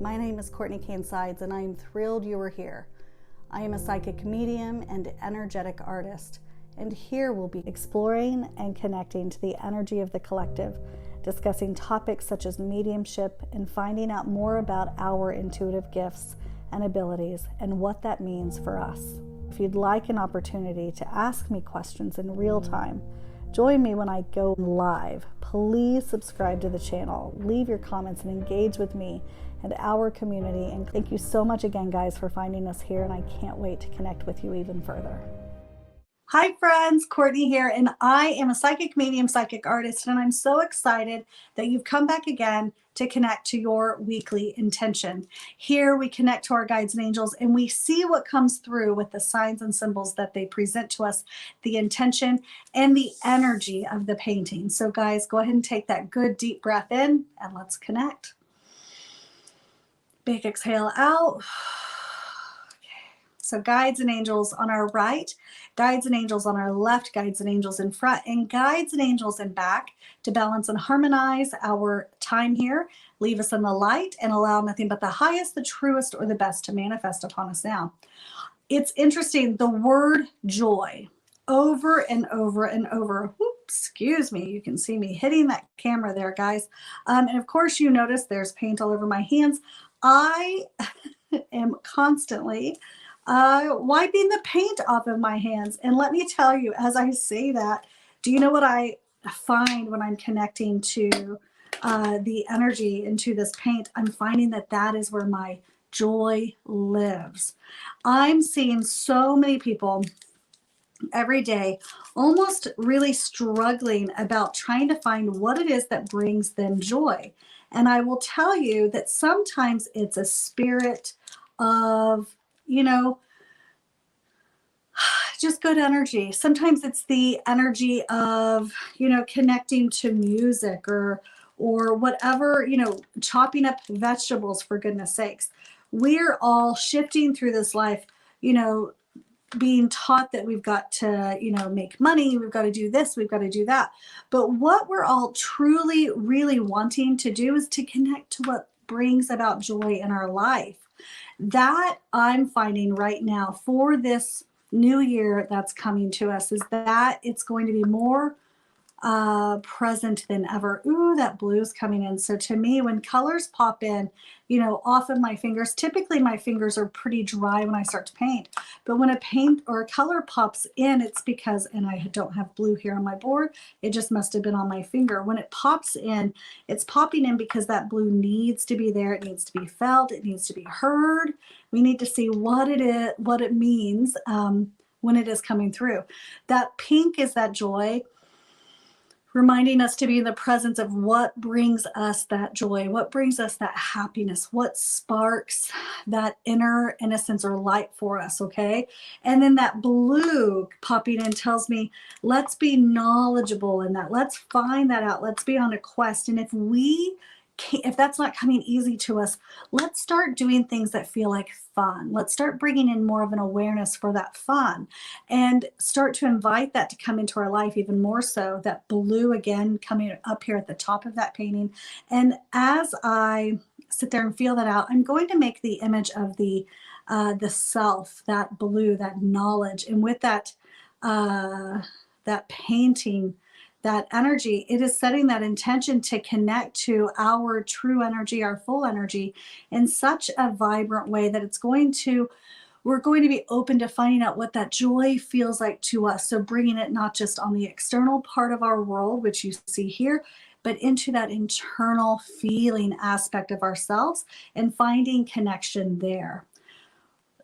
My name is Courtney Kane-Sides, and I am thrilled you are here. I am a psychic medium and energetic artist, and here we'll be exploring and connecting to the energy of the collective, discussing topics such as mediumship and finding out more about our intuitive gifts and abilities and what that means for us. If you'd like an opportunity to ask me questions in real time, join me when I go live. Please subscribe to the channel, leave your comments, and engage with me and our community. And thank you so much again, guys, for finding us here, and I can't wait to connect with you even further. Hi friends, Courtney here, and I am a psychic medium, psychic artist, and I'm so excited that you've come back again to connect to your weekly intention. Here we connect to our guides and angels, and we see what comes through with the signs and symbols that they present to us, the intention and the energy of the painting. So guys, go ahead and take that good deep breath in and let's connect. Big exhale out. So guides and angels on our right, guides and angels on our left, guides and angels in front, and guides and angels in back to balance and harmonize our time here. Leave us in the light and allow nothing but the highest, the truest, or the best to manifest upon us now. It's interesting, the word joy, over and over and over. Whoop, excuse me, you can see me hitting that camera there, guys. And of course, you notice there's paint all over my hands. I am constantly wiping the paint off of my hands. And let me tell you, as I say that, do you know what I find when I'm connecting to the energy into this paint? I'm finding that that is where my joy lives. I'm seeing so many people every day almost really struggling about trying to find what it is that brings them joy. And I will tell you that sometimes it's a spirit of, you know, just good energy. Sometimes it's the energy of, you know, connecting to music or whatever, you know, chopping up vegetables, for goodness sakes. We're all shifting through this life, you know, being taught that we've got to, you know, make money, we've got to do this, we've got to do that. But what we're all truly, really wanting to do is to connect to what brings about joy in our life. That I'm finding right now for this new year that's coming to us is that it's going to be more present than ever. Ooh, that blue's coming in. So to me, when colors pop in, you know, off of my fingers, typically my fingers are pretty dry when I start to paint. But when a paint or a color pops in, it's because, and I don't have blue here on my board, it just must have been on my finger. When it pops in, it's popping in because that blue needs to be there. It needs to be felt. It needs to be heard. We need to see what it is, what it means when it is coming through. That pink is that joy, reminding us to be in the presence of what brings us that joy, what brings us that happiness, what sparks that inner innocence or light for us, okay? And then that blue popping in tells me, let's be knowledgeable in that. Let's find that out. Let's be on a quest. And if that's not coming easy to us, let's start doing things that feel like fun. Let's start bringing in more of an awareness for that fun and start to invite that to come into our life even more so. That blue again coming up here at the top of that painting. And as I sit there and feel that out, I'm going to make the image of the self, that blue, that knowledge. And with that, that painting, that energy, it is setting that intention to connect to our true energy, our full energy in such a vibrant way that we're going to be open to finding out what that joy feels like to us. So bringing it not just on the external part of our world, which you see here, but into that internal feeling aspect of ourselves and finding connection there.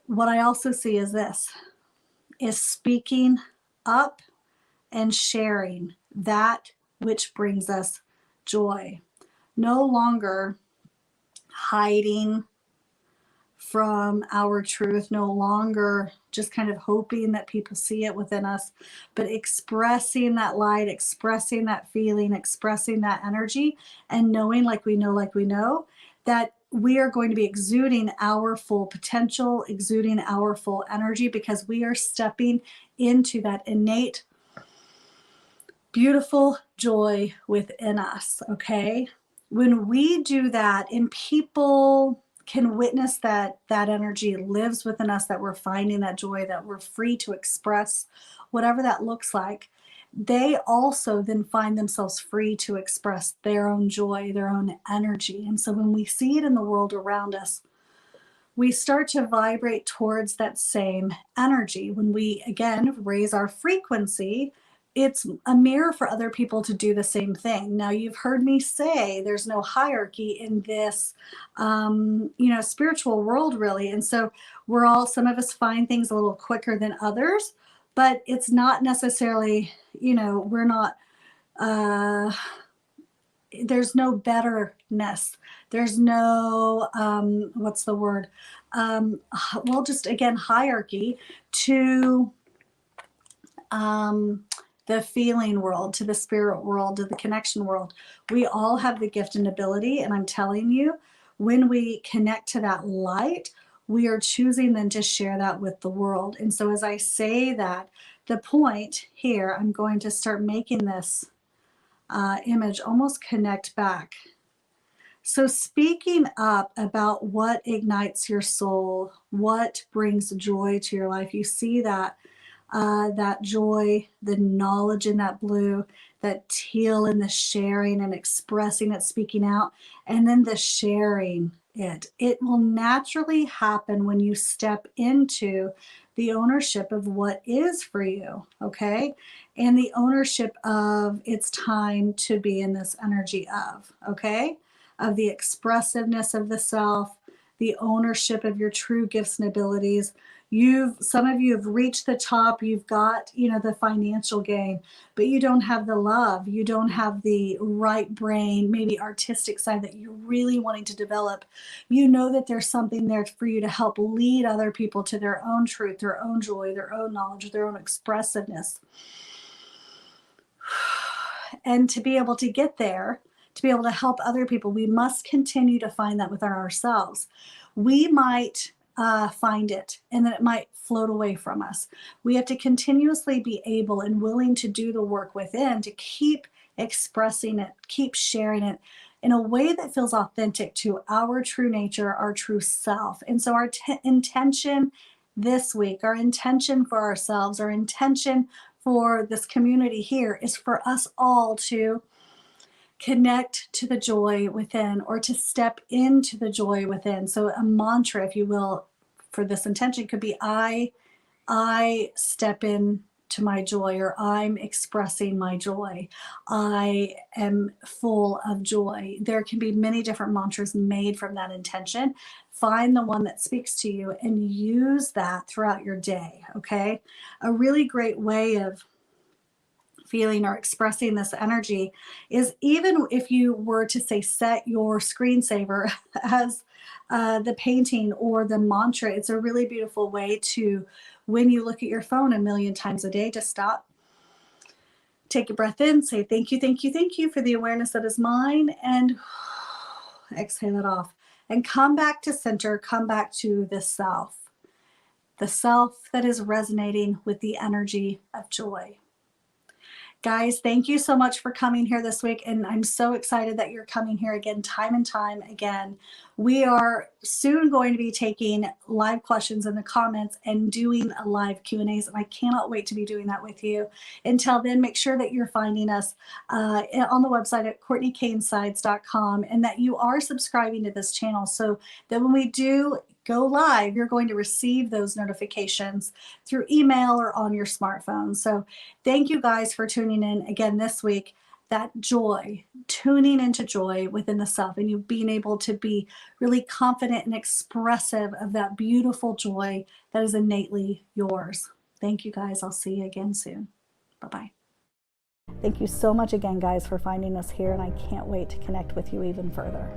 What I also see is this, is speaking up and sharing that which brings us joy. No longer hiding from our truth, no longer just kind of hoping that people see it within us, but expressing that light, expressing that feeling, expressing that energy, and knowing like we know that we are going to be exuding our full potential, exuding our full energy, because we are stepping into that innate beautiful joy within us, okay? When we do that, and people can witness that that energy lives within us, that we're finding that joy, that we're free to express whatever that looks like, they also then find themselves free to express their own joy, their own energy. And so when we see it in the world around us, we start to vibrate towards that same energy. When we, again, raise our frequency, it's a mirror for other people to do the same thing. Now, you've heard me say there's no hierarchy in this, spiritual world, really. And so we're all, some of us find things a little quicker than others, but it's not necessarily, we're not, there's no betterness. There's no, what's the word? Just again, hierarchy to the feeling world, to the spirit world, to the connection world. We all have the gift and ability. And I'm telling you, when we connect to that light, we are choosing then to share that with the world. And so as I say that, the point here, I'm going to start making this image almost connect back. So speaking up about what ignites your soul, what brings joy to your life, you see that that joy, the knowledge in that blue, that teal in the sharing and expressing it, speaking out, and then the sharing it. It will naturally happen when you step into the ownership of what is for you, okay? And the ownership of it's time to be in this energy of, okay? Of the expressiveness of the self, the ownership of your true gifts and abilities. Some of you have reached the top, you've got, the financial gain, but you don't have the love, you don't have the right brain, maybe artistic side that you're really wanting to develop. You know that there's something there for you to help lead other people to their own truth, their own joy, their own knowledge, their own expressiveness. And to be able to get there, to be able to help other people, we must continue to find that within ourselves. We might find it, and then it might float away from us. We have to continuously be able and willing to do the work within to keep expressing it, keep sharing it in a way that feels authentic to our true nature, our true self. And so our intention this week, our intention for ourselves, our intention for this community here is for us all to connect to the joy within, or to step into the joy within. So a mantra, if you will, for this intention could be I step in to my joy, or I'm expressing my joy. I am full of joy. There can be many different mantras made from that intention. Find the one that speaks to you and use that throughout your day, okay? A really great way of feeling or expressing this energy is, even if you were to say set your screensaver as the painting or the mantra, it's a really beautiful way to, when you look at your phone a million times a day, to stop, take a breath in, say thank you, thank you, thank you for the awareness that is mine, and exhale it off, and come back to center, come back to the self that is resonating with the energy of joy. Guys, thank you so much for coming here this week, and I'm so excited that you're coming here again, time and time again. We are soon going to be taking live questions in the comments and doing a live Q&As, and I cannot wait to be doing that with you. Until then, make sure that you're finding us on the website at CourtneyKaneSides.com, and that you are subscribing to this channel so that when we do go live, you're going to receive those notifications through email or on your smartphone. So thank you guys for tuning in again this week. That joy, tuning into joy within the self, and you being able to be really confident and expressive of that beautiful joy that is innately yours. Thank you guys. I'll see you again soon. Bye-bye. Thank you so much again, guys, for finding us here, and I can't wait to connect with you even further.